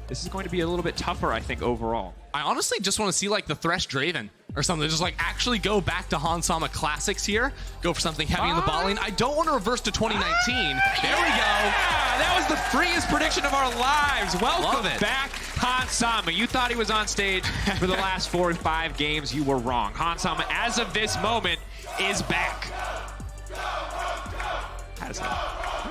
this is going to be a little bit tougher, I think, overall. I honestly just want to see like the Thresh Draven or something. Just like actually go back to Hansama Classics here. Go for something heavy in the bot lane. I don't want to reverse to 2019. There we go. That was the freest prediction of our lives. Welcome back, Hansama. You thought he was on stage for the last 4 or 5 games. You were wrong. Hansama, as of this moment, is back. Has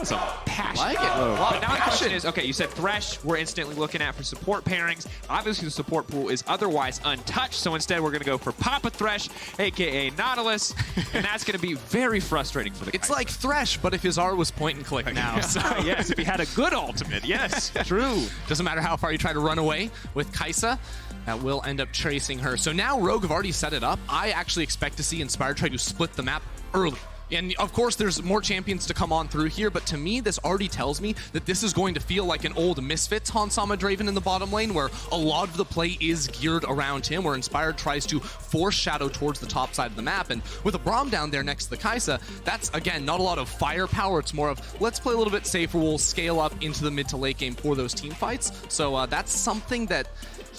some passion. I like it. But now the question is, okay, you said Thresh we're instantly looking at for support pairings. Obviously, the support pool is otherwise untouched, so instead we're going to go for Papa Thresh, a.k.a. Nautilus, and that's going to be very frustrating for the It's Kaiser. like Thresh, but if his R was point and click now. So. Yes, if he had a good ultimate, yes, true. Doesn't matter how far you try to run away with Kaisa, that will end up tracing her. So now Rogue have already set it up. I actually expect to see Inspire try to split the map early. And of course, there's more champions to come on through here, but to me, this already tells me that this is going to feel like an old Misfits Hansama Draven in the bottom lane, where a lot of the play is geared around him, where Inspired tries to force Shadow towards the top side of the map. And with a Braum down there next to the Kaisa, that's, again, not a lot of firepower. It's more of, let's play a little bit safer, we'll scale up into the mid to late game for those team fights. So that's something that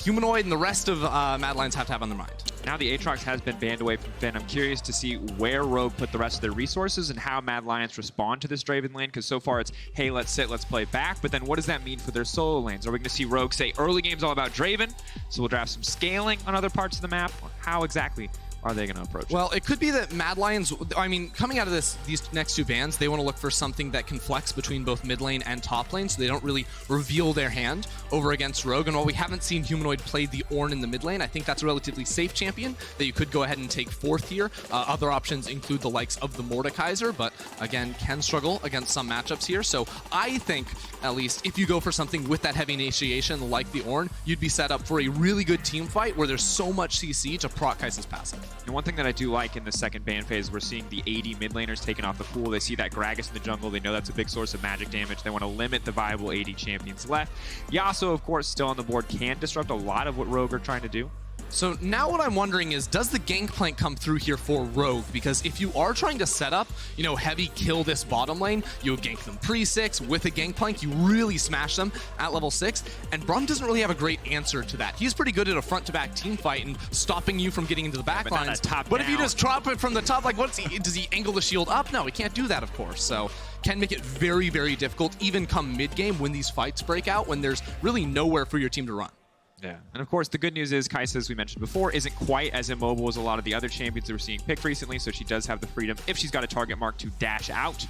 Humanoid and the rest of Mad Lions have to have on their mind. Now the Aatrox has been banned away from Finn. I'm curious to see where Rogue put the rest of their resources and how Mad Lions respond to this Draven lane, because so far it's, hey, let's sit, let's play back. But then what does that mean for their solo lanes? Are we going to see Rogue say, early game's all about Draven, so we'll draft some scaling on other parts of the map? Or how exactly are they going to approach it? Well, it could be that Mad Lions, I mean, coming out of these next 2 bans, they want to look for something that can flex between both mid lane and top lane, so they don't really reveal their hand over against Rogue. And while we haven't seen Humanoid play the Ornn in the mid lane, I think that's a relatively safe champion that you could go ahead and take 4th here. Other options include the likes of the Mordekaiser, but again, can struggle against some matchups here. So I think, at least, if you go for something with that heavy initiation like the Ornn, you'd be set up for a really good team fight where there's so much CC to proc Kaisa's passive. And one thing that I do like in the second ban phase, we're seeing the AD mid laners taken off the pool. They see that Gragas in the jungle. They know that's a big source of magic damage. They want to limit the viable AD champions left. Yasuo, of course, still on the board, can disrupt a lot of what Rogue are trying to do. So now what I'm wondering is, does the Gangplank come through here for Rogue? Because if you are trying to set up, you know, heavy kill this bottom lane, you gank them pre-6 with a Gangplank, you really smash them at level 6, and Braum doesn't really have a great answer to that. He's pretty good at a front-to-back team fight and stopping you from getting into the back lines. But if you just drop it from the top, like, does he angle the shield up? No, he can't do that, of course. So can make it very, very difficult, even come mid-game when these fights break out, when there's really nowhere for your team to run. Yeah, and of course the good news is Kaisa, as we mentioned before, isn't quite as immobile as a lot of the other champions that we're seeing picked recently, so she does have the freedom, if she's got a target mark, to dash out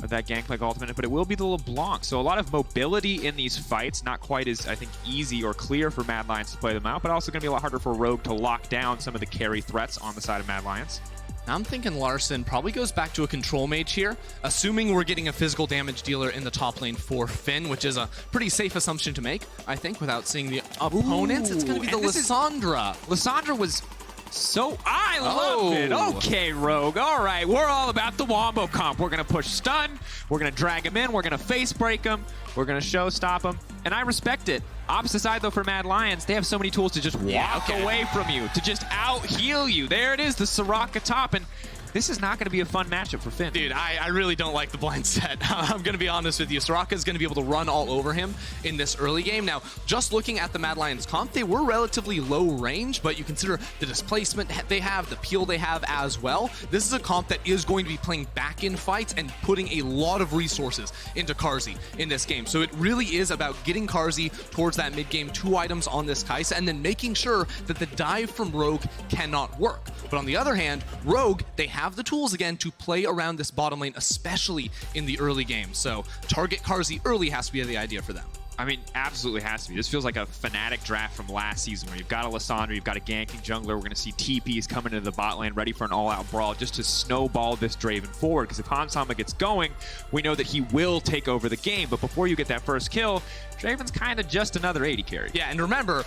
of that Gangplank ultimate, but it will be the LeBlanc. So a lot of mobility in these fights, not quite as, I think, easy or clear for Mad Lions to play them out, but also going to be a lot harder for Rogue to lock down some of the carry threats on the side of Mad Lions. Now I'm thinking Larssen probably goes back to a control mage here, assuming we're getting a physical damage dealer in the top lane for Finn, which is a pretty safe assumption to make, I think, without seeing the opponents. It's going to be the Lissandra. Lissandra was so... I love it. Okay, Rogue. All right, we're all about the Wombo comp. We're going to push stun. We're going to drag him in. We're going to face break him. We're going to show stop him. And I respect it. Opposite side, though, for Mad Lions, they have so many tools to just walk away from you, to just out-heal you. There it is, the Soraka top. And this is not going to be a fun matchup for Finn. Dude, I really don't like the blind Sett. I'm going to be honest with you. Soraka is going to be able to run all over him in this early game. Now, just looking at the Mad Lions comp, they were relatively low range, but you consider the displacement they have, the peel they have as well. This is a comp that is going to be playing back in fights and putting a lot of resources into Carzzy in this game. So it really is about getting Carzzy towards that mid-game 2 items on this Kaisa and then making sure that the dive from Rogue cannot work. But on the other hand, Rogue, they have the tools again to play around this bottom lane, especially in the early game. So target Carzzy early has to be the idea for them. I mean, absolutely has to be. This feels like a Fnatic draft from last season where you've got a Lissandra, you've got a ganking jungler. We're going to see TPs coming into the bot lane ready for an all-out brawl just to snowball this Draven forward. Because if Hansama gets going, we know that he will take over the game. But before you get that first kill, Draven's kind of just another AD carry. Yeah, and remember,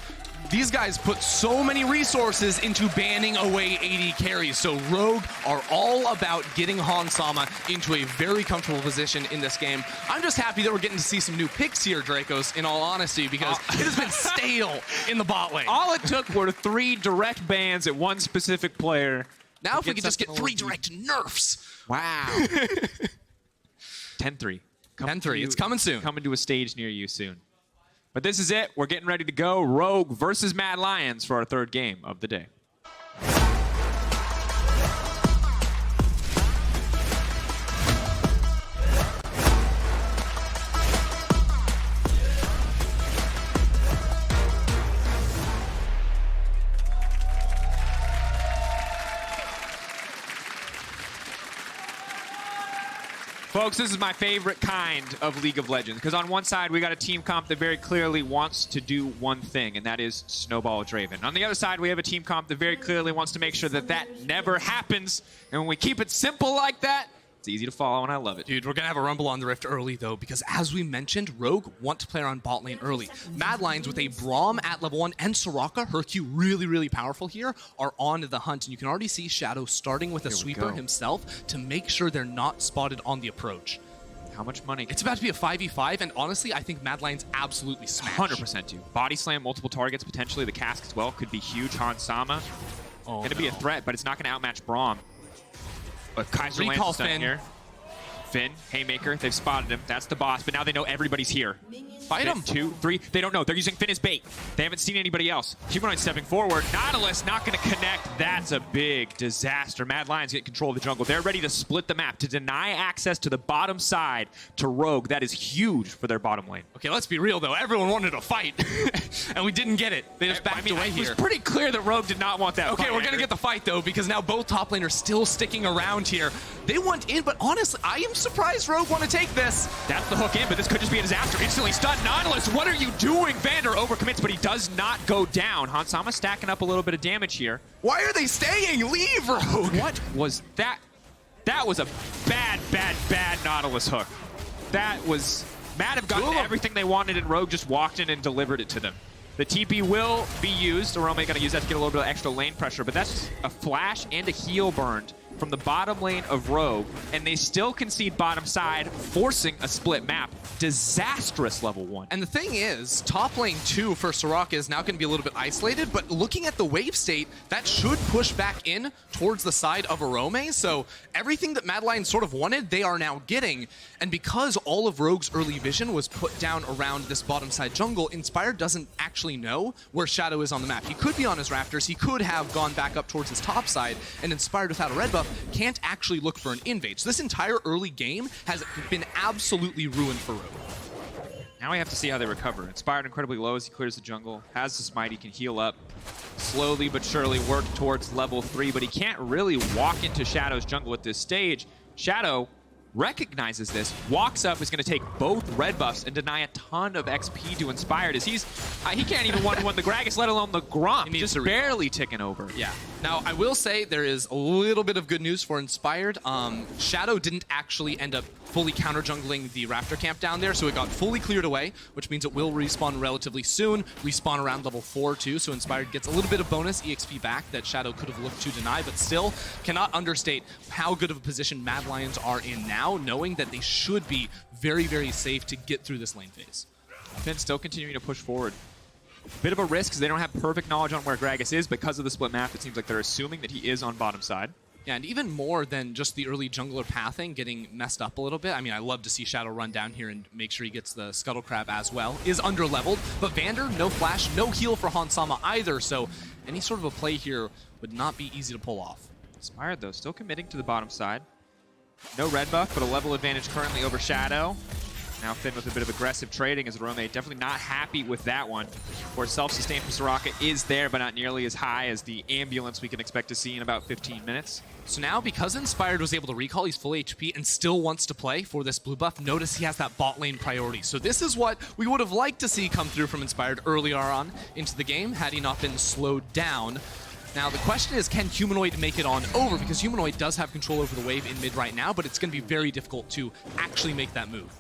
these guys put so many resources into banning away AD carries, so Rogue are all about getting Hansama into a very comfortable position in this game. I'm just happy that we're getting to see some new picks here, Drakos, in all honesty, because it has been stale in the bot lane. All it took were 3 direct bans at one specific player. Now if we could just get 3 direct nerfs. Wow. 10-3. 10-3, it's coming soon. Coming to a stage near you soon. But this is it. We're getting ready to go. Rogue versus Mad Lions for our third game of the day. Folks, this is my favorite kind of League of Legends, because on one side, we got a team comp that very clearly wants to do one thing, and that is snowball Draven. On the other side, we have a team comp that very clearly wants to make sure that that never happens, and when we keep it simple like that, it's easy to follow, and I love it. Dude, we're going to have a Rumble on the Rift early, though, because as we mentioned, Rogue want to play around bot lane early. Mad Lions with a Braum at level 1 and Soraka, her Q really, really powerful here, are on the hunt. And you can already see Shadow starting with a sweeper himself to make sure they're not spotted on the approach. How much money? It's about to be a 5v5, and honestly, I think Mad Lions absolutely smash. 100% do. Body slam, multiple targets, potentially the cask as well. Could be huge. Han Sama. Going to be a threat, but it's not going to outmatch Braum. But Kaiser lands stun here. Finn, Haymaker, they've spotted him. That's the boss, but now they know everybody's here. Fight him. 2, 3, they don't know. They're using Finn as bait. They haven't seen anybody else. Humanoid stepping forward. Nautilus not going to connect. That's a big disaster. Mad Lions get control of the jungle. They're ready to split the map, to deny access to the bottom side to Rogue. That is huge for their bottom lane. Okay, let's be real, though. Everyone wanted to fight, and we didn't get it. They just backed away here. It was pretty clear that Rogue did not want that Okay, fight. we're going to get the fight, though, because now both top laners still sticking around here. They want in, but honestly, I am surprised Rogue want to take this. That's the hook in, but this could just be a disaster. Instantly stunned. Nautilus, what are you doing? Vander overcommits, but he does not go down. Han Sama stacking up a little bit of damage here. Why are they staying? Leave, Rogue! What was that? That was a bad, bad, bad Nautilus hook. That was... Mad have gotten everything they wanted, and Rogue just walked in and delivered it to them. The TP will be used. Orome going to use that to get a little bit of extra lane pressure, but that's just a flash and a heal burned from the bottom lane of Rogue, and they still concede bottom side, forcing a split map. Disastrous level 1. And the thing is, top lane 2 for Soraka is now going to be a little bit isolated, but looking at the wave state, that should push back in towards the side of Orome, so everything that Mad Lions sort of wanted, they are now getting, and because all of Rogue's early vision was put down around this bottom side jungle, Inspired doesn't actually know where Shadow is on the map. He could be on his rafters, he could have gone back up towards his top side, and Inspired without a red buff can't actually look for an invade. So this entire early game has been absolutely ruined for Rogue. Now we have to see how they recover. Inspired incredibly low as he clears the jungle. Has the smite, he can heal up. Slowly but surely work towards level 3, but he can't really walk into Shadow's jungle at this stage. Shadow recognizes this, walks up, is going to take both red buffs and deny a ton of XP to Inspired, as he can't even one-to-one the Gragas, let alone the Gromp, just barely ticking over. Yeah. Now, I will say there is a little bit of good news for Inspired. Shadow didn't actually end up fully counter-jungling the Raptor camp down there, so it got fully cleared away, which means it will respawn relatively soon, respawn around level 4 too, so Inspired gets a little bit of bonus EXP back that Shadow could have looked to deny, but still cannot understate how good of a position Mad Lions are in now, knowing that they should be very, very safe to get through this lane phase. Finn still continuing to push forward. Bit of a risk because they don't have perfect knowledge on where Gragas is. Because of the split map, it seems like they're assuming that he is on bottom side. Yeah, and even more than just the early jungler pathing getting messed up a little bit. I mean, I love to see Shadow run down here and make sure he gets the Scuttle Crab as well. Is under-leveled, but Vander, no flash, no heal for Han Sama either, so any sort of a play here would not be easy to pull off. Inspired, though, still committing to the bottom side. No red buff, but a level advantage currently over Shadow. Now Finn with a bit of aggressive trading as Orome definitely not happy with that one. Where self-sustain from Soraka is there, but not nearly as high as the ambulance we can expect to see in about 15 minutes. So now, because Inspired was able to recall, he's full HP and still wants to play for this blue buff. Notice he has that bot lane priority. So this is what we would have liked to see come through from Inspired earlier on into the game, had he not been slowed down. Now, the question is, can Humanoid make it on over? Because Humanoid does have control over the wave in mid right now, but it's going to be very difficult to actually make that move.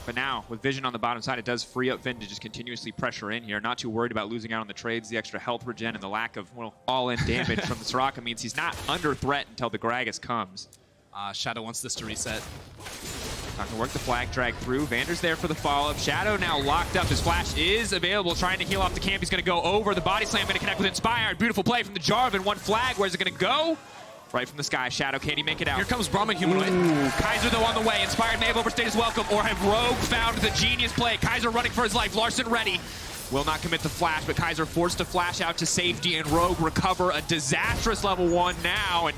But now, with Vision on the bottom side, it does free up Finn to just continuously pressure in here. Not too worried about losing out on the trades. The extra health regen and the lack of, well, all-in damage from the Soraka means he's not under threat until the Gragas comes. Shadow wants this to reset. Not gonna work the flag drag through. Vander's there for the follow-up. Shadow now locked up. His flash is available, trying to heal off the camp. He's gonna go over. The body slam gonna connect with Inspired. Beautiful play from the Jarvan. One flag. Where's it gonna go? Right from the sky, Shadow, can he make it out? Here comes Braum and Humanoid. Ooh, Kaiser though on the way. Inspired may have overstayed his welcome, or have Rogue found the genius play? Kaiser running for his life, Larssen ready. Will not commit the flash, but Kaiser forced to flash out to safety, and Rogue recover a disastrous level 1 now, and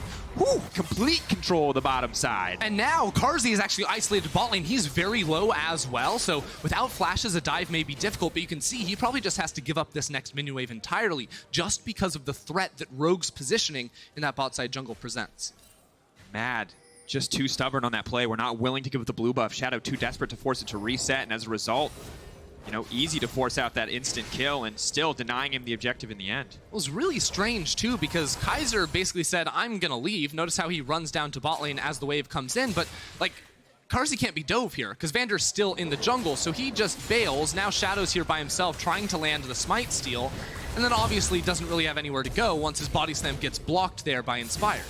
complete control of the bottom side. And now Carzzy is actually isolated bot lane. He's very low as well, so without flashes, a dive may be difficult, but you can see he probably just has to give up this next minion wave entirely just because of the threat that Rogue's positioning in that bot side jungle presents. MAD, just too stubborn on that play. We're not willing to give it the blue buff. Shadow too desperate to force it to reset, and as a result, you know, easy to force out that instant kill and still denying him the objective in the end. It was really strange too because Kaiser basically said, I'm gonna leave. Notice how he runs down to bot lane as the wave comes in, but like, Carzzy can't be dove here because Vander's still in the jungle, so he just bails. Now Shadow's here by himself trying to land the smite steal, and then obviously doesn't really have anywhere to go once his body slam gets blocked there by Inspired.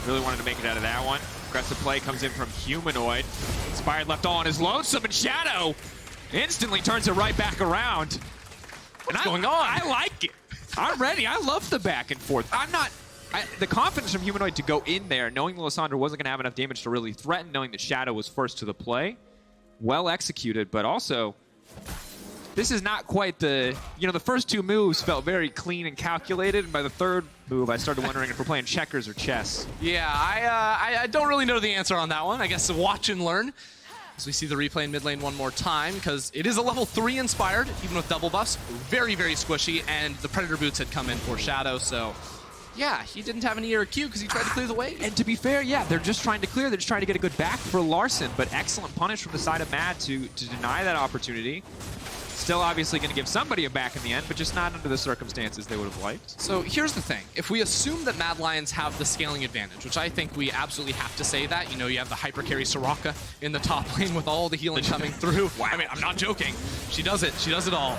Really wanted to make it out of that one. Aggressive play comes in from Humanoid. Inspired left all on his lonesome, and Shadow instantly turns it right back around. What's going on? I like it. I'm ready. I love the back and forth. The confidence from Humanoid to go in there, knowing Lissandra wasn't going to have enough damage to really threaten, knowing that Shadow was first to the play. Well executed, but also, this is not quite the, you know, the first 2 moves felt very clean and calculated, and by the 3rd move, I started wondering if we're playing checkers or chess. Yeah, I don't really know the answer on that one. I guess watch and learn. As we see the replay in mid lane one more time, because it is a level 3 Inspired, even with double buffs. Very, very squishy, and the Predator boots had come in for Shadow, so yeah, he didn't have an E or a Q because he tried to clear the way. And to be fair, yeah, they're just trying to clear. They're just trying to get a good back for Larssen, but excellent punish from the side of MAD to deny that opportunity. Still obviously going to give somebody a back in the end, but just not under the circumstances they would have liked. So here's the thing. If we assume that Mad Lions have the scaling advantage, which I think we absolutely have to say that, you know, you have the hyper carry Soraka in the top lane with all the healing coming through. Wow. I mean, I'm not joking. She does it. She does it all.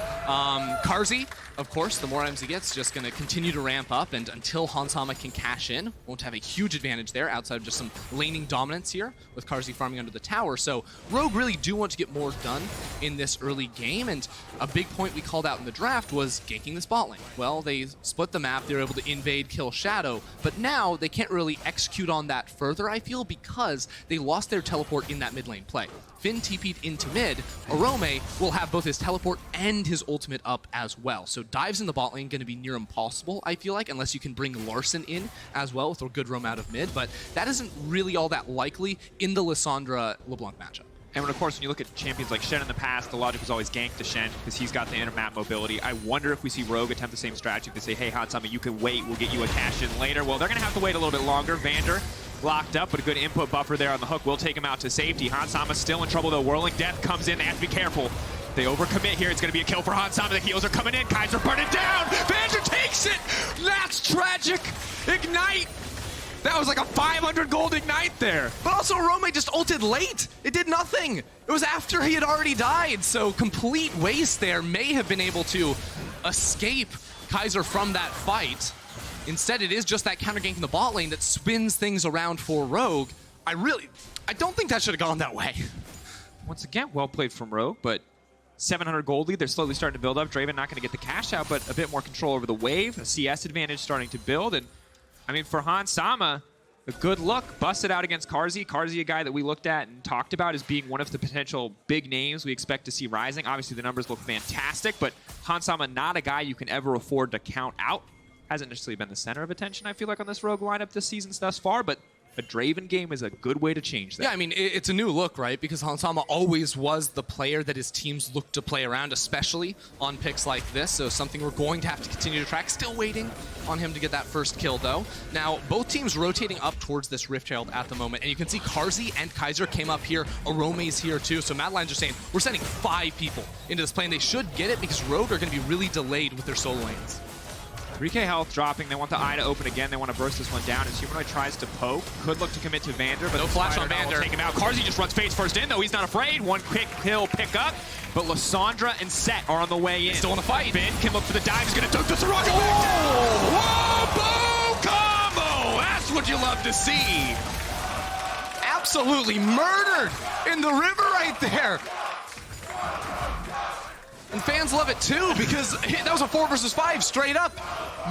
Carzzy, of course, the more items he gets, just going to continue to ramp up, and until Hansama can cash in, won't have a huge advantage there outside of just some laning dominance here with Carzzy farming under the tower. So Rogue really do want to get more done in this early game, and a big point we called out in the draft was ganking this bot lane. Well, they split the map, they were able to invade, kill Shadow, but now they can't really execute on that further, I feel, because they lost their teleport in that mid lane play. Finn TP'd into mid, Orome will have both his teleport and his ultimate up as well. So dives in the bot lane going to be near impossible, I feel like, unless you can bring Larssen in as well with a good roam out of mid, but that isn't really all that likely in the Lissandra LeBlanc matchup. And of course, when you look at champions like Shen in the past, the logic was always gank to Shen because he's got the inter-map mobility. I wonder if we see Rogue attempt the same strategy. They say, hey, Hansama, you can wait. We'll get you a cash in later. Well, they're going to have to wait a little bit longer. Vander locked up, but a good input buffer there on the hook will take him out to safety. Hansama's still in trouble, though. Whirling Death comes in. They have to be careful. They overcommit here. It's going to be a kill for Hansama. The heals are coming in. Kaiser burning down. Vander takes it. That's tragic. Ignite. That was like a 500 gold ignite there. But also, Orome just ulted late. It did nothing. It was after he had already died. So complete waste there. May have been able to escape Kaiser from that fight. Instead, it is just that counter gank in the bot lane that spins things around for Rogue. I don't think that should have gone that way. Once again, well played from Rogue, but 700 gold lead. They're slowly starting to build up. Draven not going to get the cash out, but a bit more control over the wave. A CS advantage starting to build, and I mean, for Hansama, a good look. Busted out against Carzzy. Carzzy, a guy that we looked at and talked about as being one of the potential big names we expect to see rising. Obviously, the numbers look fantastic, but Hansama, not a guy you can ever afford to count out. Hasn't necessarily been the center of attention, I feel like, on this Rogue lineup this season thus far, but a Draven game is a good way to change that. Yeah, I mean, it's a new look, right? Because Hansama always was the player that his teams look to play around, especially on picks like this. So something we're going to have to continue to track. Still waiting on him to get that first kill, though. Now, both teams rotating up towards this Rift Herald at the moment. And you can see Carzzy and Kaiser came up here. Orome's here, too. So Mad Lions are saying, we're sending 5 people into this play. And they should get it because Rogue are going to be really delayed with their solo lanes. 3k health dropping. They want the eye to open again. They want to burst this one down as Humanoid tries to poke. Could look to commit to Vander, but no flash on Vander. Take him out. Carzzy just runs face first in, though. He's not afraid. One quick kill pick up, but Lissandra and Sett are on the way in. Still want to fight. Finn can look for the dive. He's going to dunk the Soraka back down. Whoa, boom combo. That's what you love to see. Absolutely murdered in the river right there. And fans love it too, because that was a 4 versus 5 straight up.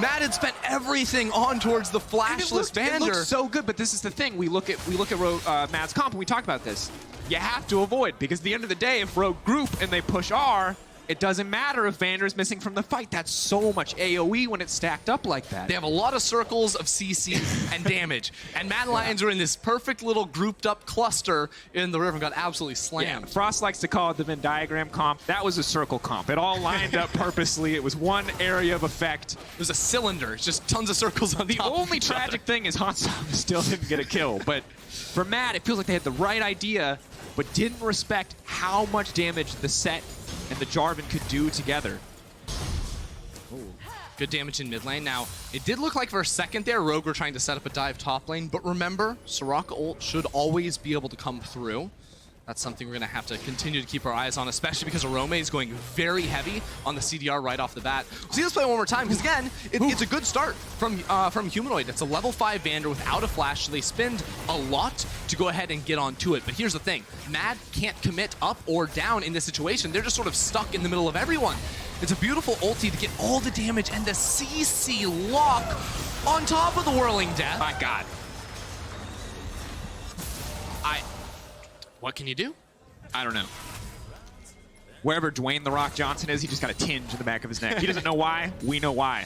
MAD had spent everything on towards the flashless Vander. It looks so good, but this is the thing. We look at MAD's comp, and we talked about this. You have to avoid, because at the end of the day, if Rogue group and they push R, it doesn't matter if Vander's missing from the fight. That's so much AoE when it's stacked up like that. They have a lot of circles of CC and damage. And MAD Lions are in this perfect little grouped up cluster in the river and got absolutely slammed. Yeah, Frost likes to call it the Venn diagram comp. That was a circle comp. It all lined up purposely. It was one area of effect. It was a cylinder. It's just tons of circles on the top. The only tragic thing is Hansama still didn't get a kill. But for MAD, it feels like they had the right idea, but didn't respect how much damage the Sett and the Jarvan could do together. Ooh. Good damage in mid lane. Now, it did look like for a second there, Rogue were trying to set up a dive top lane, but remember, Soraka ult should always be able to come through. That's something we're going to have to continue to keep our eyes on, especially because Orome is going very heavy on the CDR right off the bat. We'll see this play one more time, because again, it's a good start from Humanoid. It's a level 5 Vander without a flash, so they spend a lot to go ahead and get onto it. But here's the thing, MAD can't commit up or down in this situation. They're just sort of stuck in the middle of everyone. It's a beautiful ulti to get all the damage and the CC lock on top of the Whirling Death. My God. What can you do? I don't know. Wherever Dwayne The Rock Johnson is, he just got a tinge in the back of his neck. He doesn't know why. We know why.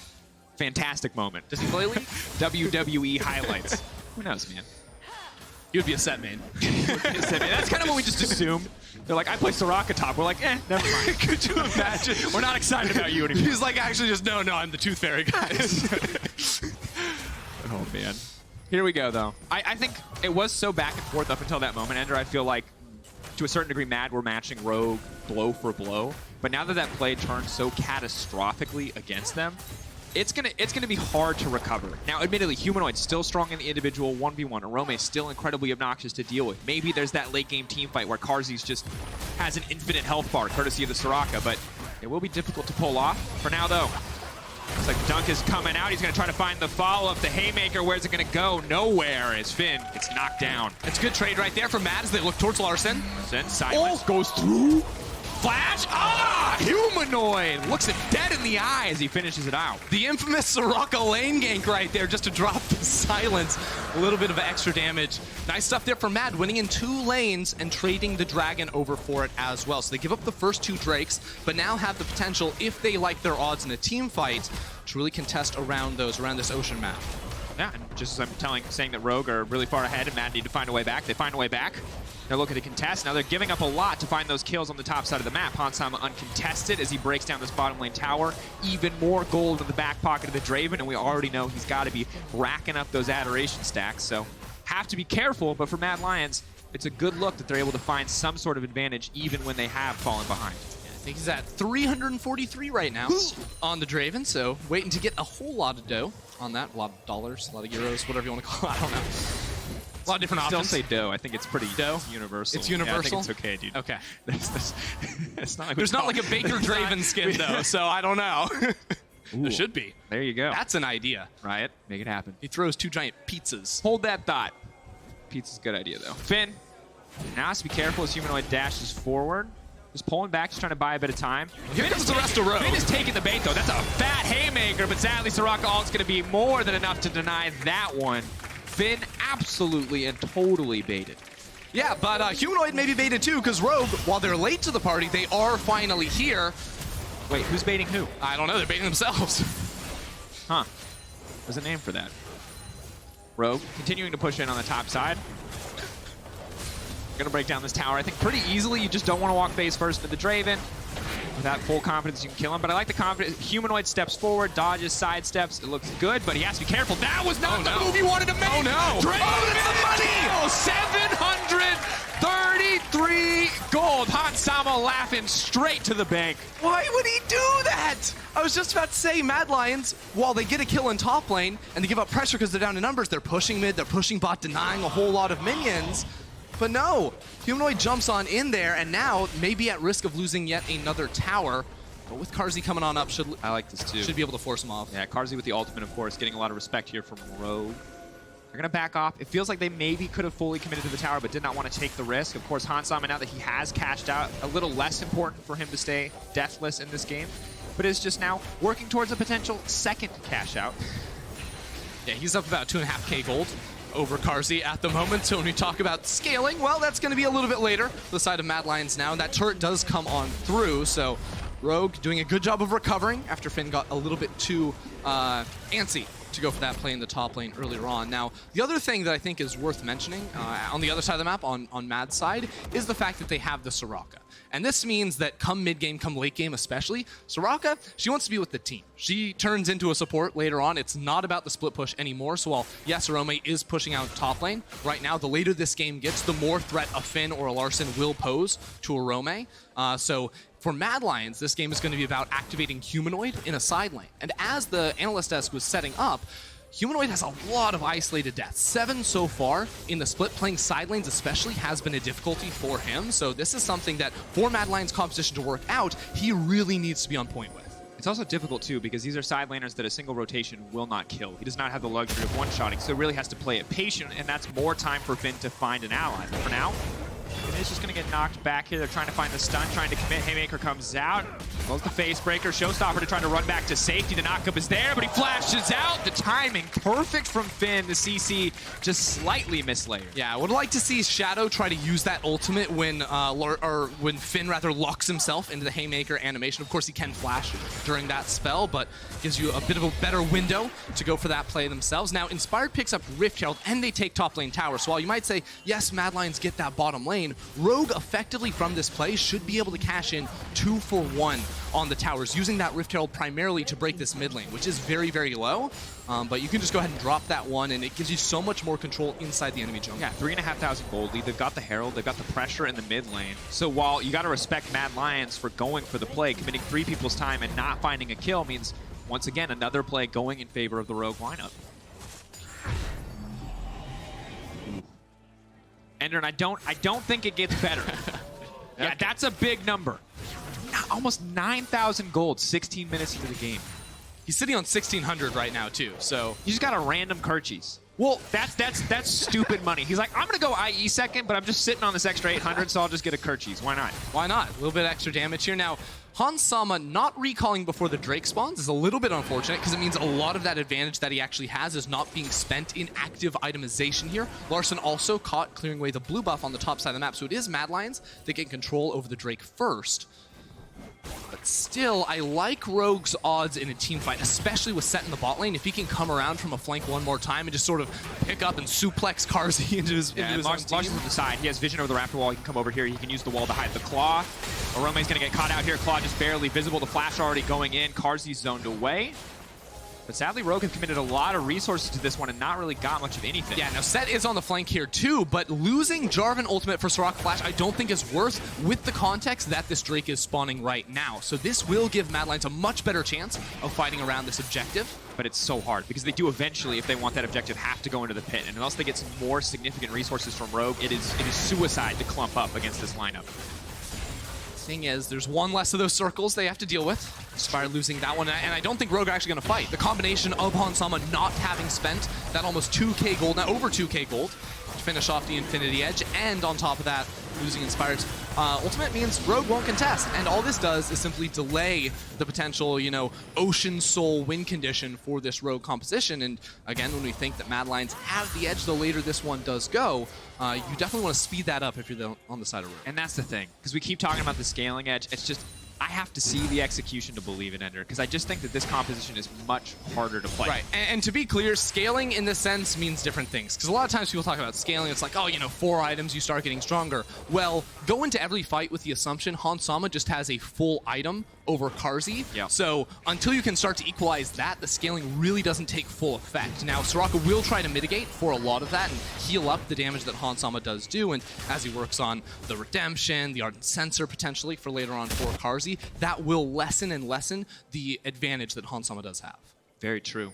Fantastic moment. Does he play League? WWE highlights. Who knows, man? He would be a Sett main. That's kind of what we just assume. They're like, I play Soraka top. We're like, never mind. Could you imagine? We're not excited about you anymore. He's like, actually just, no, I'm the Tooth Fairy, guys. Oh, man. Here we go, though. I think it was so back and forth up until that moment, Ender. I feel like, to a certain degree, MAD were matching Rogue blow for blow. But now that that play turned so catastrophically against them, it's gonna be hard to recover. Now, admittedly, Humanoid's still strong in the individual 1v1. Orome is still incredibly obnoxious to deal with. Maybe there's that late game team fight where Carzzy's just has an infinite health bar, courtesy of the Soraka, but it will be difficult to pull off. For now, though, looks like Dunk is coming out. He's going to try to find the follow-up. The Haymaker, where's it going to go? Nowhere as Finn gets knocked down. It's a good trade right there from MAD as they look towards Larssen. Then silence goes through. Flash! Humanoid! Looks him dead in the eye as he finishes it out. The infamous Soraka lane gank right there just to drop the silence. A little bit of extra damage. Nice stuff there from MAD, winning in 2 lanes and trading the Dragon over for it as well. So they give up the first 2 Drakes, but now have the potential, if they like their odds in a team fight, to really contest around this ocean map. Yeah, and just as I'm saying that Rogue are really far ahead and MAD need to find a way back. They find a way back. They're looking to contest. Now they're giving up a lot to find those kills on the top side of the map. Hansama uncontested as he breaks down this bottom lane tower. Even more gold in the back pocket of the Draven, and we already know he's got to be racking up those adoration stacks. So have to be careful, but for MAD Lions, it's a good look that they're able to find some sort of advantage even when they have fallen behind. I think he's at 343 right now on the Draven, so waiting to get a whole lot of dough on that. A lot of dollars, a lot of euros, whatever you want to call it. I don't know. A lot of different options. Still say dough. I think it's pretty universal. It's universal? Yeah, I think it's okay, dude. Okay. It's not like There's not like a Baker Draven skin, though, so I don't know. There should be. There you go. That's an idea. Riot, make it happen. He throws 2 giant pizzas. Hold that thought. Pizza's a good idea, though. Finn now has to be careful as Humanoid dashes forward. Just pulling back, just trying to buy a bit of time. Here comes the rest of Rogue. Finn is taking the bait, though. That's a fat haymaker, but sadly, Soraka ult's going to be more than enough to deny that one. Finn absolutely and totally baited. Yeah, but Humanoid may be baited too, because Rogue, while they're late to the party, they are finally here. Wait, who's baiting who? I don't know, they're baiting themselves. Huh. There's a name for that. Rogue continuing to push in on the top side. Gonna break down this tower, I think, pretty easily. You just don't want to walk face first into the Draven. Without full confidence, you can kill him. But I like the confidence. Humanoid steps forward, dodges, sidesteps. It looks good, but he has to be careful. That was not the move he wanted to make. Oh, no. Draven it's the money! 733 gold. Hansama laughing straight to the bank. Why would he do that? I was just about to say, MAD Lions, while they get a kill in top lane, and they give up pressure because they're down in numbers, they're pushing mid, they're pushing bot, denying a whole lot of minions. But no, Humanoid jumps on in there, and now maybe at risk of losing yet another tower. But with Carzzy coming on up, I like this too. Should be able to force him off. Yeah, Carzzy with the ultimate, of course, getting a lot of respect here from Rogue. They're going to back off. It feels like they maybe could have fully committed to the tower, but did not want to take the risk. Of course, Hansama, now that he has cashed out, a little less important for him to stay deathless in this game, but is just now working towards a potential second cash out. Yeah, he's up about 2.5k gold over Carzzy at the moment. So when we talk about scaling, well, that's going to be a little bit later. The side of Mad Lions now, and that turret does come on through. So Rogue doing a good job of recovering after Finn got a little bit too antsy to go for that play in the top lane earlier on. Now, the other thing that I think is worth mentioning on the other side of the map, on Mad's side, is the fact that they have the Soraka. And this means that come mid-game, come late game especially, Soraka, she wants to be with the team. She turns into a support later on. It's not about the split push anymore. So while, yes, Orome is pushing out top lane, right now, the later this game gets, the more threat a Finn or a Larssen will pose to Orome. So for Mad Lions, this game is going to be about activating Humanoid in a side lane. And as the analyst desk was setting up, Humanoid has a lot of isolated deaths. 7 so far in the split. Playing side lanes especially has been a difficulty for him. So this is something that for Mad Lions' composition to work out, he really needs to be on point with. It's also difficult too because these are side laners that a single rotation will not kill. He does not have the luxury of one-shotting, so really has to play it patient, and that's more time for Finn to find an ally. But for now, Finn is just going to get knocked back here. They're trying to find the stun, trying to commit. Haymaker comes out. Goes the face breaker. Showstopper to try to run back to safety. The knockup is there, but he flashes out. The timing perfect from Finn. The CC just slightly mislayered. Yeah, I would like to see Shadow try to use that ultimate when Finn rather locks himself into the Haymaker animation. Of course, he can flash during that spell, but gives you a bit of a better window to go for that play themselves. Now, Inspired picks up Rift Herald, and they take top lane tower. So while you might say, yes, Mad Lions get that bottom lane, Rogue effectively from this play should be able to cash in 2 for 1 on the towers, using that Rift Herald primarily to break this mid lane, which is very, very low. But you can just go ahead and drop that one, and it gives you so much more control inside the enemy jungle. Yeah, 3,500 gold lead. They've got the Herald. They've got the pressure in the mid lane. So while you got to respect Mad Lions for going for the play, committing 3 people's time and not finding a kill means, once again, another play going in favor of the Rogue lineup. Ender, and I don't think it gets better. Yeah, okay. That's a big number. Almost 9,000 gold, 16 minutes into the game. He's sitting on 1,600 right now too, so you just got a random Carzzy. Well, that's stupid money. He's like, I'm gonna go IE second, but I'm just sitting on this extra 800, so I'll just get a Carzzy. Why not? Why not? A little bit extra damage here. Now, Hansama not recalling before the Drake spawns is a little bit unfortunate because it means a lot of that advantage that he actually has is not being spent in active itemization here. Larssen also caught clearing away the blue buff on the top side of the map, so it is Mad Lions that get control over the Drake first. But still, I like Rogue's odds in a team fight, especially with Sett in the bot lane. If he can come around from a flank one more time and just sort of pick up and suplex Carzzy into his own team. To the side. He has vision over the Raptor wall. He can come over here. He can use the wall to hide the Claw. Orome's going to get caught out here. Claw just barely visible. The flash already going in. Carzzy's zoned away. But sadly, Rogue has committed a lot of resources to this one and not really got much of anything. Yeah, now Sett is on the flank here too, but losing Jarvan ultimate for Soraka Flash I don't think is worth with the context that this Drake is spawning right now. So this will give Mad Lions a much better chance of fighting around this objective. But it's so hard because they do eventually, if they want that objective, have to go into the pit. And unless they get some more significant resources from Rogue, it is suicide to clump up against this lineup. Thing is, there's one less of those circles they have to deal with. Spire losing that one, and I don't think Rogue are actually going to fight. The combination of Hansama not having spent that almost 2k gold, now over 2k gold, to finish off the Infinity Edge, and on top of that, losing Inspired's ultimate means Rogue won't contest. And all this does is simply delay the potential, Ocean Soul win condition for this Rogue composition. And again, when we think that Mad Lions have the edge, the later this one does go, you definitely want to speed that up if you're on the side of Rogue. And that's the thing, because we keep talking about the scaling edge. It's just, I have to see the execution to believe in Ender, because I just think that this composition is much harder to play. Right, and to be clear, scaling in this sense means different things. Because a lot of times people talk about scaling, it's like, 4 items, you start getting stronger. Well, go into every fight with the assumption Hansama just has a full item over Carzzy. Yeah. So until you can start to equalize that, the scaling really doesn't take full effect. Now, Soraka will try to mitigate for a lot of that and heal up the damage that Hansama does do. And as he works on the Redemption, the Ardent Sensor potentially for later on for Carzzy, that will lessen and lessen the advantage that Hansama does have. Very true.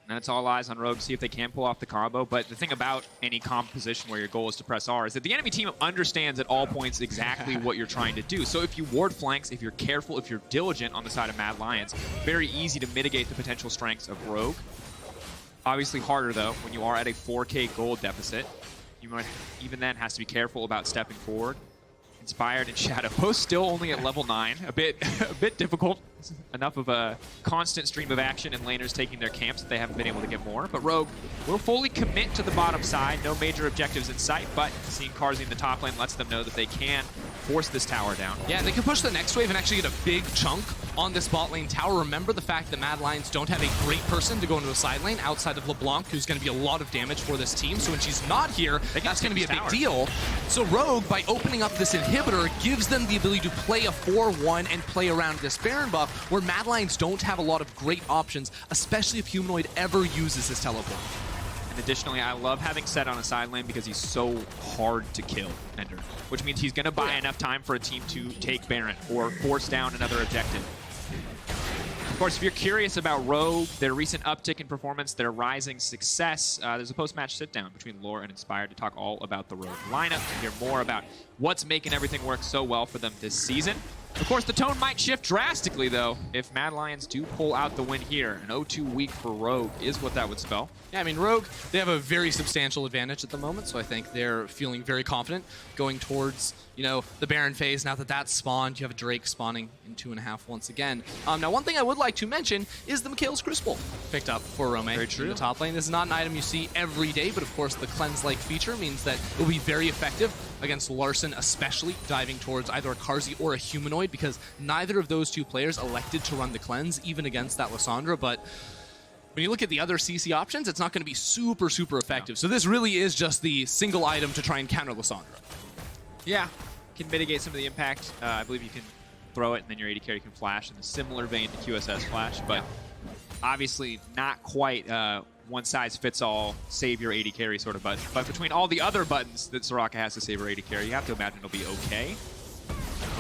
And it's all eyes on Rogue to see if they can pull off the combo. But the thing about any composition where your goal is to press R is that the enemy team understands at all points exactly what you're trying to do. So if you ward flanks, if you're careful, if you're diligent on the side of Mad Lions, very easy to mitigate the potential strengths of Rogue. Obviously harder, though, when you are at a 4K gold deficit. You might, even then, has to be careful about stepping forward. Inspired and Shadow, both still only at level 9. A bit difficult. Enough of a constant stream of action and laners taking their camps that they haven't been able to get more. But Rogue will fully commit to the bottom side. No major objectives in sight, but seeing Carzzy in the top lane lets them know that they can force this tower down. Yeah, they can push the next wave and actually get a big chunk on this bot lane tower. Remember the fact that Mad Lions don't have a great person to go into a side lane outside of LeBlanc, who's going to be a lot of damage for this team. So when she's not here, that's going to be a big deal. So Rogue, by opening up this inhibitor, gives them the ability to play a 4-1 and play around this Baron buff, where Mad Lions don't have a lot of great options, especially if Humanoid ever uses his teleport. And additionally, I love having Sett on a side lane because he's so hard to kill, Vander, which means he's going to buy enough time for a team to take Baron or force down another objective. Of course, if you're curious about Rogue, their recent uptick in performance, their rising success, there's a post-match sit-down between Lore and Inspired to talk all about the Rogue lineup, to hear more about what's making everything work so well for them this season. Of course, the tone might shift drastically, though, if Mad Lions do pull out the win here. An 0-2 week for Rogue is what that would spell. Yeah, I mean, Rogue, they have a very substantial advantage at the moment, so I think they're feeling very confident going towards, you know, the Baron phase. Now that that's spawned, you have a Drake spawning in 2.5 once again. Now, one thing I would like to mention is the Mikhail's Crucible picked up for Orome in the top lane. This is not an item you see every day, but of course the cleanse-like feature means that it will be very effective against Larssen, especially diving towards either a Carzzy or a Humanoid, because neither of those two players elected to run the cleanse, even against that Lissandra. But when you look at the other CC options, it's not going to be super, super effective. No. So this really is just the single item to try and counter Lissandra. Yeah, can mitigate some of the impact. I believe you can throw it and then your AD carry can flash in a similar vein to QSS flash, but obviously not quite one-size-fits-all save your AD carry sort of button. But between all the other buttons that Soraka has to save her AD carry, you have to imagine it'll be okay.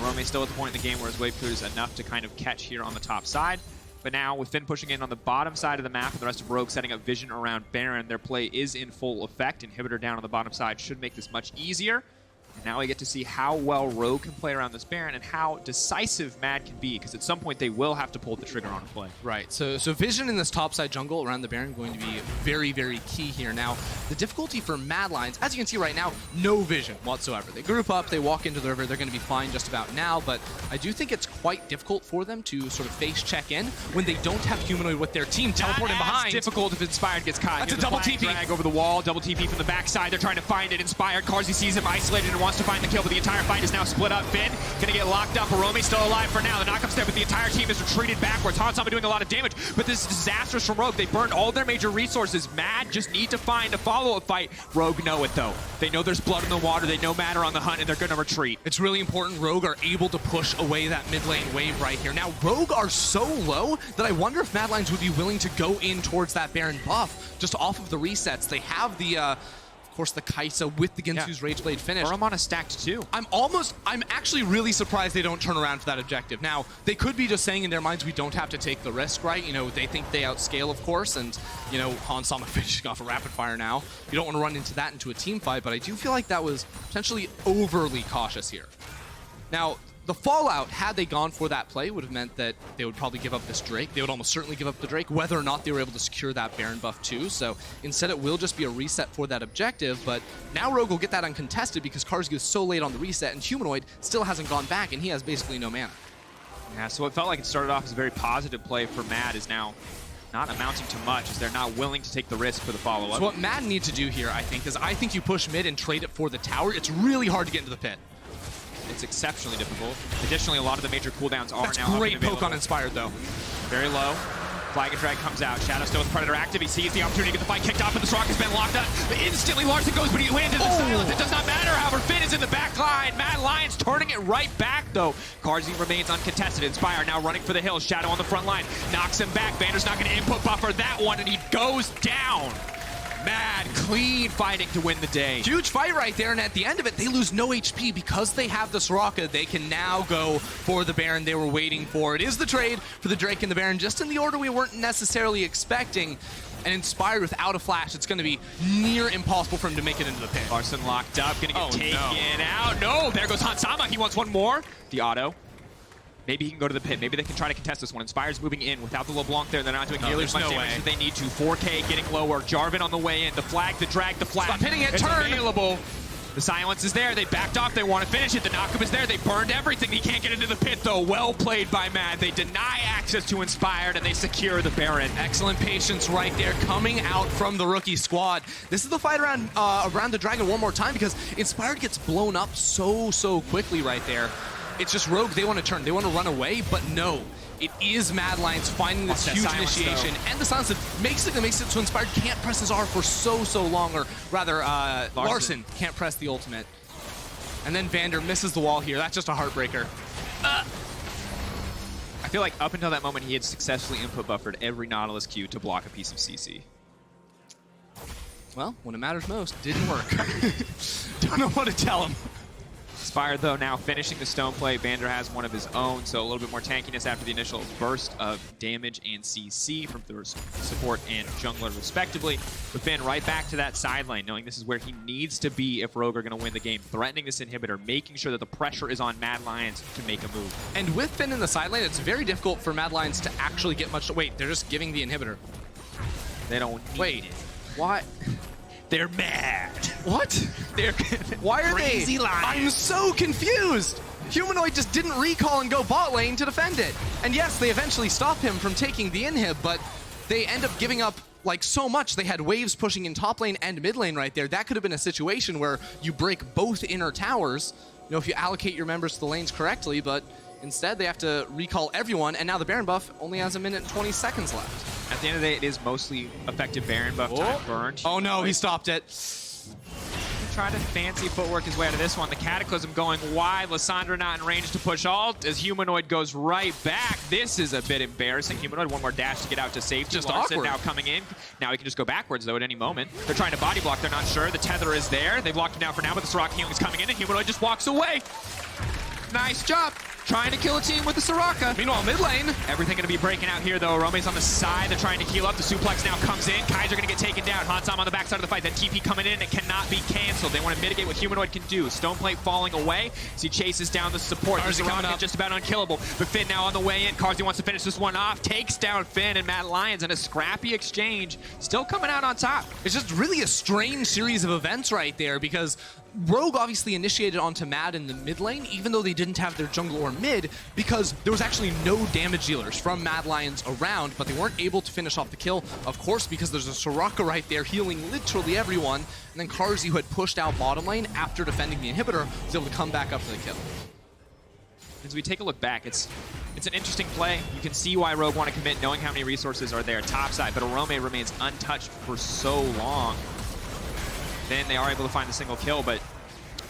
Orome still at the point in the game where his wave clear is enough to kind of catch here on the top side. But now, with Finn pushing in on the bottom side of the map and the rest of Rogue setting up vision around Baron, their play is in full effect. Inhibitor down on the bottom side should make this much easier. And now we get to see how well Rogue can play around this Baron and how decisive Mad can be, because at some point they will have to pull the trigger on a play. Right, so vision in this topside jungle around the Baron going to be very, very key here. Now, the difficulty for Mad Lions, as you can see right now, no vision whatsoever. They group up, they walk into the river, they're going to be fine just about now, but I do think it's quite difficult for them to sort of face check in when they don't have Humanoid with their team teleporting behind. It's difficult if Inspired gets caught. That's a double TP. Drag over the wall, double TP from the backside. They're trying to find it. Inspired, Carzzy sees him isolated and wants to find the kill, but the entire fight is now split up. Finn gonna get locked up. Orome still alive for now. The knock-up step, but the entire team is retreated backwards. Hansama doing a lot of damage, but this is disastrous from Rogue. They burned all their major resources. Mad just need to find a follow-up fight. Rogue know it, though. They know there's blood in the water. They know Mad are on the hunt, and they're gonna retreat. It's really important Rogue are able to push away that mid lane wave right here. Now, Rogue are so low that I wonder if Mad Lions would be willing to go in towards that Baron buff just off of the resets. They have the of course, the Kaisa with the Ginsu's Rageblade finish. Or I'm on a stacked 2. I'm actually really surprised they don't turn around for that objective. Now, they could be just saying in their minds, we don't have to take the risk, right? You know, they think they outscale, of course, and, you know, Hansama finishing off a rapid fire now. You don't want to run into that into a team fight, but I do feel like that was potentially overly cautious here. Now, the fallout, had they gone for that play, would have meant that they would probably give up this Drake. They would almost certainly give up the Drake, whether or not they were able to secure that Baron buff too. So instead it will just be a reset for that objective, but now Rogue will get that uncontested because Carzzy is so late on the reset, and Humanoid still hasn't gone back, and he has basically no mana. Yeah, so it felt like it started off as a very positive play for Mad is now not amounting to much, as they're not willing to take the risk for the follow-up. So what Mad need to do here, I think, is you push mid and trade it for the tower. It's really hard to get into the pit. It's exceptionally difficult. Additionally, a lot of the major cooldowns are now That's great poke on Inspired, though. Very low. Flag and drag comes out. Shadow still with Predator active. He sees the opportunity to get the fight kicked off, and the Soraka's been locked up. But instantly, Larssen goes, but he lands in the silence. It does not matter. However, Finn is in the back line. Mad Lions turning it right back, though. Carzzy remains uncontested. Inspire now running for the hills. Shadow on the front line. Knocks him back. Vander's not going to input buffer that one, and he goes down. Mad, clean fighting to win the day. Huge fight right there, and at the end of it, they lose no HP. Because they have the Soraka, they can now go for the Baron they were waiting for. It is the trade for the Drake and the Baron, just in the order we weren't necessarily expecting. And Inspired without a flash, it's going to be near impossible for him to make it into the pit. Larssen locked up, going to get taken out. No, there goes Hansama. He wants one more. The auto. Maybe he can go to the pit. Maybe they can try to contest this one. Inspired's moving in without the LeBlanc there. They're not doing nearly as much damage as they need to. 4K getting lower. Jarvan on the way in. The flag, the drag, the flag. Stop hitting it. It's Turn. available. The silence is there. They backed off. They want to finish it. The knockup is there. They burned everything. He can't get into the pit, though. Well played by MAD. They deny access to Inspired, and they secure the Baron. Excellent patience right there coming out from the rookie squad. This is the fight around the Dragon one more time because Inspired gets blown up so quickly right there. It's just Rogue. They want to turn. They want to run away, but no. It is Mad Lions finding this huge initiation, and the silence that makes it so Inspired can't press his R for so long, or rather, Larssen can't press the ultimate. And then Vander misses the wall here. That's just a heartbreaker. I feel like up until that moment, he had successfully input buffered every Nautilus Q to block a piece of CC. Well, when it matters most, didn't work. Don't know what to tell him. Inspired, though, now finishing the stone play. Vander has one of his own, so a little bit more tankiness after the initial burst of damage and CC from the support and jungler, respectively. But Finn right back to that side lane, knowing this is where he needs to be if Rogue are going to win the game. Threatening this inhibitor, making sure that the pressure is on Mad Lions to make a move. And with Finn in the side lane, it's very difficult for Mad Lions to actually get much. Wait, they're just giving the inhibitor. They don't need it. Why? They're mad. What? They're Why are crazy they? lions. I'm so confused. Humanoid just didn't recall and go bot lane to defend it. And yes, they eventually stop him from taking the inhib, but they end up giving up like so much. They had waves pushing in top lane and mid lane right there. That could have been a situation where you break both inner towers, you know, if you allocate your members to the lanes correctly, but instead they have to recall everyone, and now the Baron buff only has 1 minute and 20 seconds left. At the end of the day, it is mostly effective Baron buff time burned. Oh no, he stopped it. Try to fancy footwork his way out of this one. The Cataclysm going wide. Lissandra not in range to push ult as Humanoid goes right back. This is a bit embarrassing. Humanoid one more dash to get out to safety. Just Larssen awkward. now coming in. Now he can just go backwards though at any moment. They're trying to body block. They're not sure. The tether is there. They've locked him down for now, but the Soraka healing is coming in and Humanoid just walks away. Nice job. Trying to kill a team with the Soraka. Meanwhile, mid lane. Everything going to be breaking out here, though. Orome's on the side. They're trying to heal up. The suplex now comes in. Kaiser going to get taken down. Hansam on the backside of the fight. That TP coming in. It cannot be canceled. They want to mitigate what Humanoid can do. Stoneplate falling away as he chases down the support. Carzzy coming up. Just about unkillable. But Finn now on the way in. Carzzy wants to finish this one off. Takes down Finn and Mad Lions in a scrappy exchange. Still coming out on top. It's just really a strange series of events right there because Rogue obviously initiated onto Mad in the mid lane, even though they didn't have their jungle or mid, because there was actually no damage dealers from Mad Lions around, but they weren't able to finish off the kill, of course, because there's a Soraka right there healing literally everyone, and then Carzzy, who had pushed out bottom lane after defending the inhibitor, was able to come back up for the kill. As we take a look back, it's an interesting play. You can see why Rogue want to commit, knowing how many resources are there topside, but Orome remains untouched for so long. Then they are able to find the single kill, but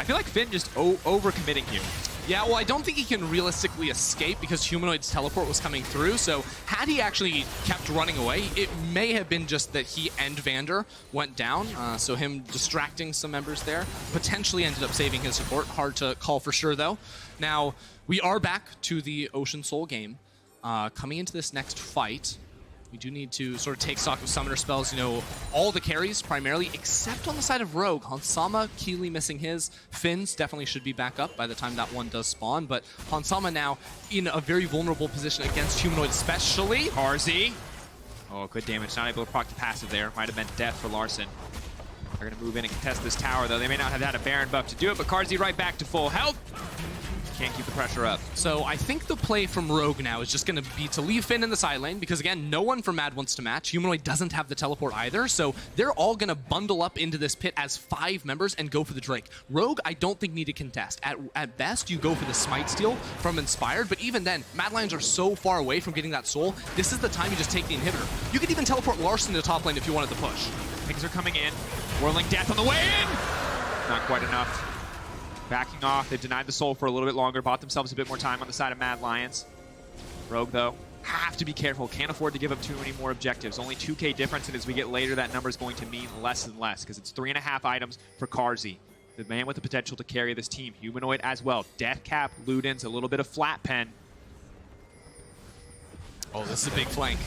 I feel like Finn just over-committing here. Yeah, well, I don't think he can realistically escape because Humanoid's teleport was coming through, so had he actually kept running away, it may have been just that he and Vander went down, so him distracting some members there potentially ended up saving his support. Hard to call for sure, though. Now, we are back to the Ocean Soul game. Coming into this next fight, we do need to sort of take stock of summoner spells, you know, all the carries primarily, except on the side of Rogue. Hansama, Keely missing his. Finn's definitely should be back up by the time that one does spawn, but Hansama now in a very vulnerable position against Humanoid especially. Carzzy. Oh, good damage. Not able to proc the passive there. Might have been death for Larssen. They're going to move in and contest this tower, though. They may not have had a Baron buff to do it, but Carzzy right back to full health. Can't keep the pressure up. So I think the play from Rogue now is just going to be to leave Finn in the side lane because, again, no one from Mad wants to match. Humanoid doesn't have the teleport either, so they're all going to bundle up into this pit as 5 members and go for the Drake. Rogue, I don't think need to contest. At best, you go for the Smite Steal from Inspired, but even then, Mad Lions are so far away from getting that soul, this is the time you just take the inhibitor. You could even teleport Larssen to top lane if you wanted to push. Things are coming in. Whirling Death on the way in! Not quite enough. Backing off, they've denied the soul for a little bit longer, bought themselves a bit more time on the side of Mad Lions. Rogue, though, have to be careful. Can't afford to give up too many more objectives. Only 2k difference, and as we get later, that number is going to mean less and less, because it's 3.5 items for Carzzy, the man with the potential to carry this team. Humanoid as well. Death Cap, Ludens, a little bit of flat pen. Oh, this is a big flank.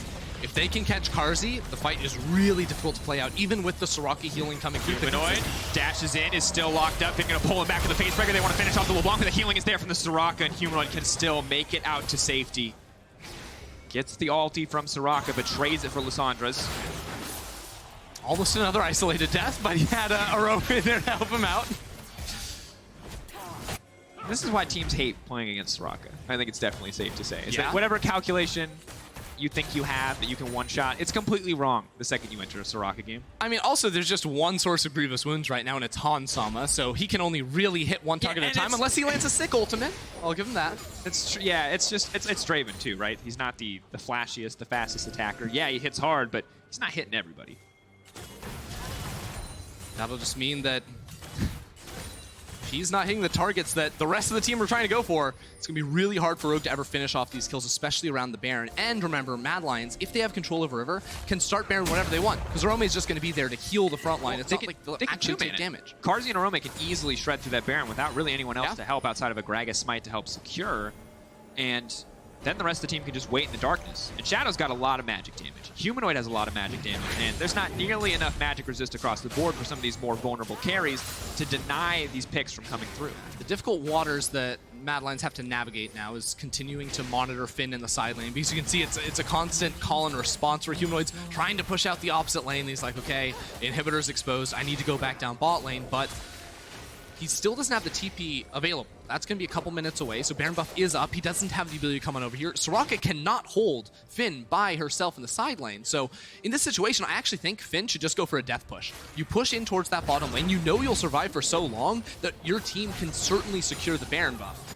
If they can catch Carzzy, the fight is really difficult to play out, even with the Soraka healing coming through. Humanoid dashes in, is still locked up. They're going to pull him back with the facebreaker. They want to finish off the LeBlanc, but the healing is there from the Soraka, and Humanoid can still make it out to safety. Gets the ulti from Soraka, but trades it for Lissandra's. Almost another isolated death, but he had Orome in there to help him out. This is why teams hate playing against Soraka. I think it's definitely safe to say. Is that Yeah. whatever calculation you think you have that you can one-shot, it's completely wrong the second you enter a Soraka game. I mean, also, there's just one source of grievous wounds right now, and it's Hansama, so he can only really hit one target at a time, unless he lands a sick ultimate. I'll give him that. It's Draven too, right? He's not the flashiest, the fastest attacker. Yeah, he hits hard, but he's not hitting everybody. That'll just mean that he's not hitting the targets that the rest of the team are trying to go for. It's going to be really hard for Rogue to ever finish off these kills, especially around the Baron. And remember, Mad Lions, if they have control over River, can start Baron whenever they want, because Orome is just going to be there to heal the front line. It's not like they'll actually take damage. Carzzy and Orome can easily shred through that Baron without really anyone else to help outside of a Gragas smite to help secure. And then the rest of the team can just wait in the darkness. And Shadow's got a lot of magic damage. Humanoid has a lot of magic damage, and there's not nearly enough magic resist across the board for some of these more vulnerable carries to deny these picks from coming through. The difficult waters that Mad Lions have to navigate now is continuing to monitor Finn in the side lane, because you can see it's a constant call and response where Humanoid's trying to push out the opposite lane. He's like, okay, inhibitor's exposed, I need to go back down bot lane, but he still doesn't have the TP available. That's going to be a couple minutes away, so Baron buff is up. He doesn't have the ability to come on over here. Soraka cannot hold Finn by herself in the side lane. So in this situation, I actually think Finn should just go for a death push. You push in towards that bottom lane. You know you'll survive for so long that your team can certainly secure the Baron buff.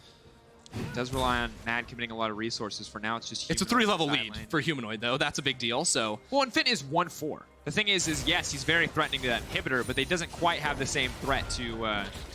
It does rely on Mad committing a lot of resources. For now, it's just It's a 3-level lead for Humanoid, though. That's a big deal, so... Well, and Finn is 1-4. The thing is yes, he's very threatening to that inhibitor, but they doesn't quite have the same threat to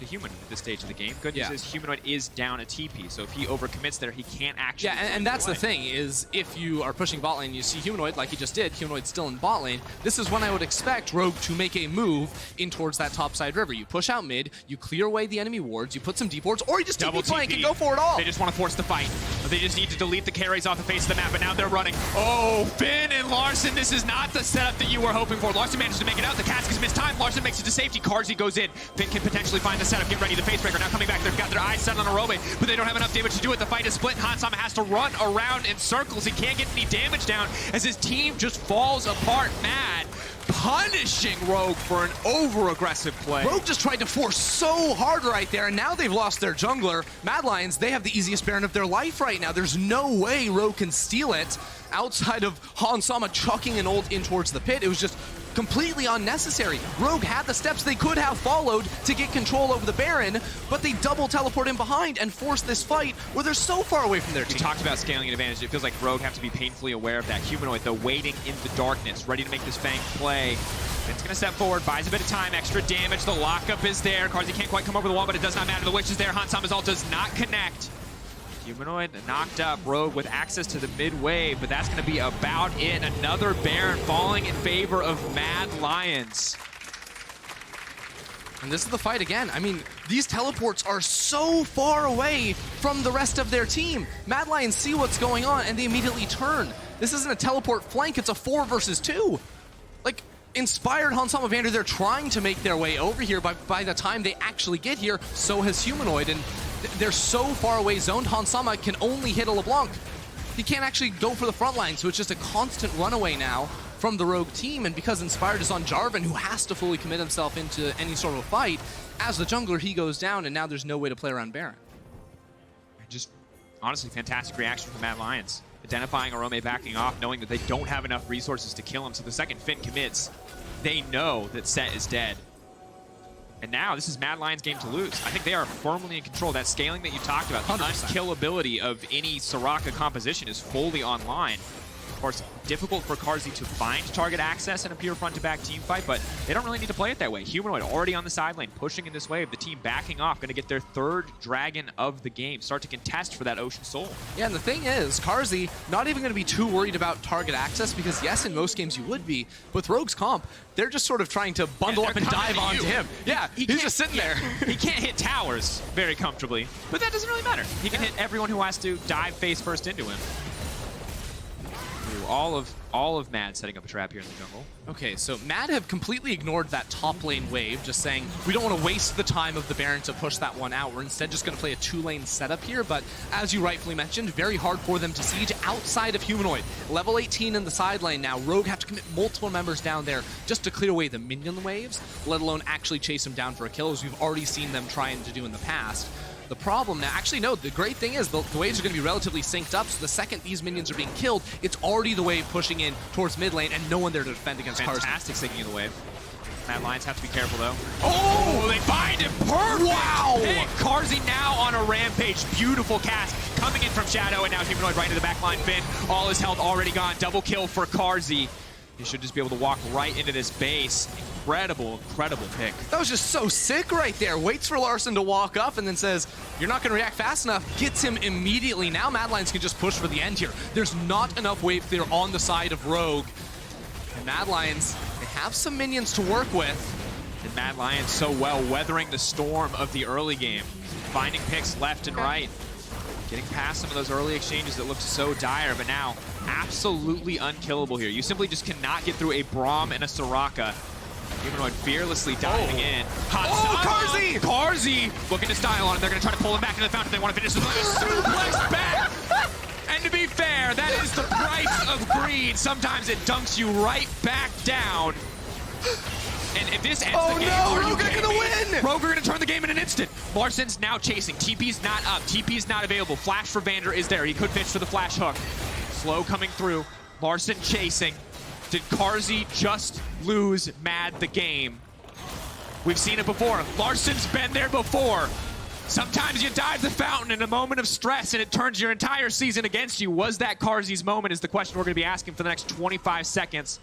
Humanoid at this stage of the game. Good news is Humanoid is down a TP, so if he overcommits there, he can't actually... Yeah, and that's the thing, is if you are pushing bot lane, you see Humanoid, like he just did, Humanoid's still in bot lane, this is when I would expect Rogue to make a move in towards that topside river. You push out mid, you clear away the enemy wards, you put some deep wards, or you just TP flank and go for it all. They just want to force the fight. They just need to delete the carries off the face of the map, but now they're running. Oh, Finn and Larssen, this is not the setup that you were hoping for. Larssen manages to make it out. The Cask is missed time. Larssen makes it to safety. Carzzy goes in. Finn can potentially find the setup. Get ready. The facebreaker now coming back. They've got their eyes set on Orome, but they don't have enough damage to do it. The fight is split. Hansama has to run around in circles. He can't get any damage down as his team just falls apart. Mad punishing Rogue for an over-aggressive play. Rogue just tried to force so hard right there, and now they've lost their jungler. Mad Lions, they have the easiest Baron of their life right now. There's no way Rogue can steal it outside of Hansama chucking an ult in towards the pit. It was just completely unnecessary. Rogue had the steps they could have followed to get control over the Baron, but they double teleport in behind and force this fight where they're so far away from their team. We talked about scaling an advantage. It feels like Rogue have to be painfully aware of that. Humanoid, though, waiting in the darkness, ready to make this Fang play. Finn's gonna step forward, buys a bit of time, extra damage. The lockup is there. Carzzy can't quite come over the wall, but it does not matter. The Witch is there. Hansama's ult does not connect. Humanoid knocked up. Rogue with access to the mid wave, but that's going to be about it. Another Baron falling in favor of Mad Lions. And this is the fight again. I mean, these teleports are so far away from the rest of their team. Mad Lions see what's going on, and they immediately turn. This isn't a teleport flank, it's a 4 versus 2. Like, inspired Hansama Vander, they're trying to make their way over here, but by the time they actually get here, so has Humanoid, and they're so far away zoned, Hansama can only hit a LeBlanc. He can't actually go for the front line, so it's just a constant runaway now from the Rogue team, and because Inspired is on Jarvan, who has to fully commit himself into any sort of a fight, as the jungler, he goes down, and now there's no way to play around Baron. Just, honestly, fantastic reaction from Mad Lions. Identifying Orome backing off, knowing that they don't have enough resources to kill him, so the second Finn commits, they know that Sett is dead. And now this is Mad Lions' game to lose. I think they are firmly in control. That scaling that you talked about, the 100%. unkillability of any Soraka composition is fully online. Of course, difficult for Carzzy to find target access in a pure front-to-back team fight, but they don't really need to play it that way. Humanoid already on the side lane, pushing in this wave. The team backing off, going to get their 3rd dragon of the game. Start to contest for that Ocean Soul. Yeah, and the thing is, Carzzy not even going to be too worried about target access, because yes, in most games you would be. With Rogue's comp, they're just sort of trying to bundle up and dive onto him. Yeah, he's just sitting there. He can't hit towers very comfortably, but that doesn't really matter. He can hit everyone who has to dive face first into him. all of MAD setting up a trap here in the jungle. Okay, so MAD have completely ignored that top lane wave, just saying, we don't want to waste the time of the Baron to push that one out. We're instead just going to play a 2-lane setup here, but as you rightfully mentioned, very hard for them to siege outside of Humanoid. Level 18 in the side lane now. Rogue have to commit multiple members down there just to clear away the minion waves, let alone actually chase them down for a kill, as we've already seen them trying to do in the past. The problem now, actually no, the great thing is the waves are going to be relatively synced up, so the second these minions are being killed, it's already the wave pushing in towards mid lane and no one there to defend against Carzzy. Fantastic syncing of the wave. Mad Lions have to be careful though. Oh, they bind him, perfect! Wow! Hey, Carzzy now on a rampage, beautiful cast, coming in from Shadow, and now Humanoid right into the backline. Finn, all his health already gone, double kill for Carzzy. He should just be able to walk right into this base. Incredible, incredible pick. That was just so sick right there. Waits for Larssen to walk up and then says, you're not going to react fast enough. Gets him immediately. Now Mad Lions can just push for the end here. There's not enough wave clear on the side of Rogue. And Mad Lions, they have some minions to work with. And Mad Lions so well weathering the storm of the early game. Finding picks left and right. Getting past some of those early exchanges that looked so dire, but now absolutely unkillable here. You simply just cannot get through a Braum and a Soraka. Humanoid fearlessly diving in. Carzzy! Carzzy looking to style on it. They're going to try to pull him back into the fountain. They want to finish this with a suplex back. And to be fair, that is the price of greed. Sometimes it dunks you right back down. And if this ends the game, are you Rogue are gonna win! Rogue are gonna turn the game in an instant. Larssen's now chasing. TP's not up. TP's not available. Flash for Vander is there. He could pitch for the flash hook. Slow coming through. Larssen chasing. Did Carzzy just lose MAD the game? We've seen it before. Larssen's been there before. Sometimes you dive the fountain in a moment of stress and it turns your entire season against you. Was that Carzzy's moment is the question we're gonna be asking for the next 25 seconds.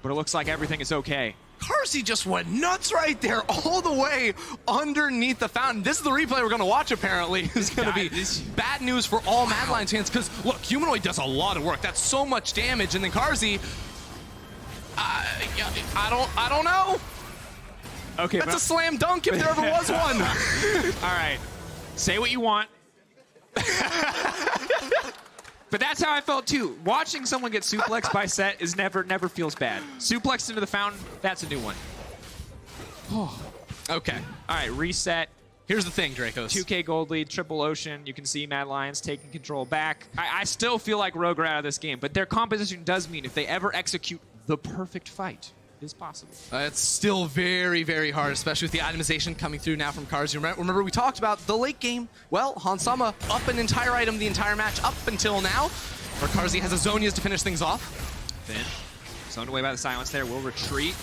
But it looks like everything is okay. Carzzy just went nuts right there, all the way underneath the fountain. This is the replay we're going to watch, apparently. It's going to be bad news for all Mad Lions fans, because, look, Humanoid does a lot of work. That's so much damage, and then Carzzy, I don't know. Okay, That's a slam dunk if there ever was one. All right, say what you want. But that's how I felt too. Watching someone get suplexed by Sett is never feels bad. Suplexed into the fountain, that's a new one. Okay. All right, reset. Here's the thing, Drakos. 2K gold lead, triple ocean. You can see Mad Lions taking control back. I still feel like Rogue are out of this game, but their composition does mean if they ever execute the perfect fight, it is possible. It's still very, very hard, especially with the itemization coming through now from Carzzy. Remember, we talked about the late game. Well, Hansama up an entire item the entire match up until now, where Carzzy has a Zhonya's to finish things off. Finn, zoned away by the silence there, will retreat.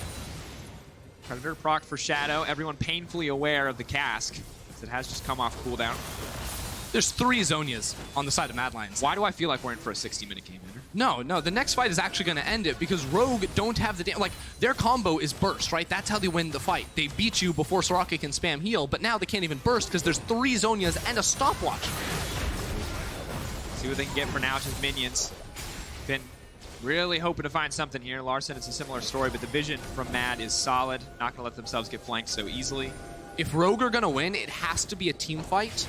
Predator proc for Shadow. Everyone painfully aware of the cask. It has just come off cooldown. There's 3 Zhonya's on the side of Mad Lions. Why do I feel like we're in for a 60-minute game, Vander? No, the next fight is actually going to end it because Rogue don't have the like their combo is burst, right? That's how they win the fight. They beat you before Soraka can spam heal, but now they can't even burst because there's 3 Zhonya's and a stopwatch. See what they can get for now to minions. Been really hoping to find something here. Larssen, it's a similar story, but the vision from MAD is solid. Not going to let themselves get flanked so easily. If Rogue are going to win, it has to be a team fight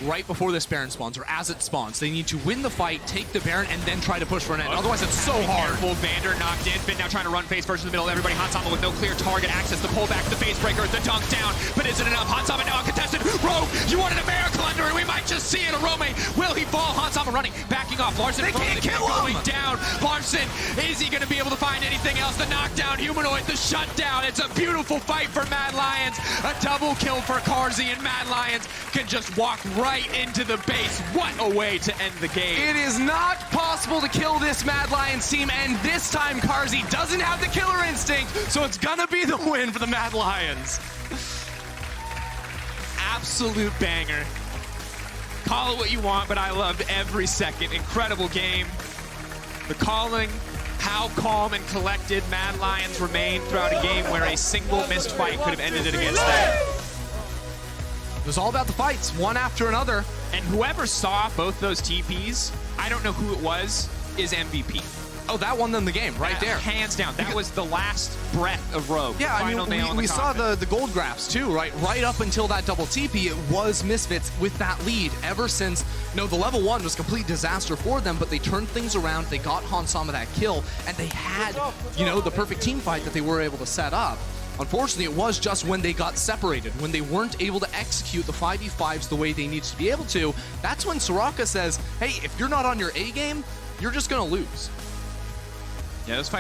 right before this Baron spawns, or as it spawns. They need to win the fight, take the Baron, and then try to push for an end. Otherwise, it's so hard. Careful, Vander knocked in. Finn now trying to run face first in the middle. Everybody, Hansama with no clear target access. The pullback, the face breaker, the dunk down. But is it enough? Hansama now uncontested. Rogue, you wanted a miracle under, and we might just see it. Orome, will he fall? Hansama running, backing off. Larssen, they can't kill him. Going down. Larssen, is he going to be able to find anything else? The knockdown, Humanoid, the shutdown. It's a beautiful fight for Mad Lions. A double kill for Carzzy, and Mad Lions can just walk right into the base. What a way to end the game. It is not possible to kill this Mad Lions team, and this time Carzzy doesn't have the killer instinct, so it's gonna be the win for the Mad Lions. Absolute banger. Call it what you want, but I loved every second. Incredible game. The calling, how calm and collected Mad Lions remained throughout a game where a single missed fight could have ended it against them. It was all about the fights, one after another. And whoever saw both those TPs, I don't know who it was, is MVP. Oh, that won them the game right there. Hands down. That was the last breath of Rogue. Yeah, I mean, we saw the gold graphs too, right? Right up until that double TP, it was Misfits with that lead ever since, the level 1 was a complete disaster for them, but they turned things around, they got Hansama that kill, and they had, the perfect team fight that they were able to set up. Unfortunately, it was just when they got separated, when they weren't able to execute the 5v5s the way they needed to be able to, that's when Soraka says, hey, if you're not on your A game, you're just going to lose. Yeah, this fight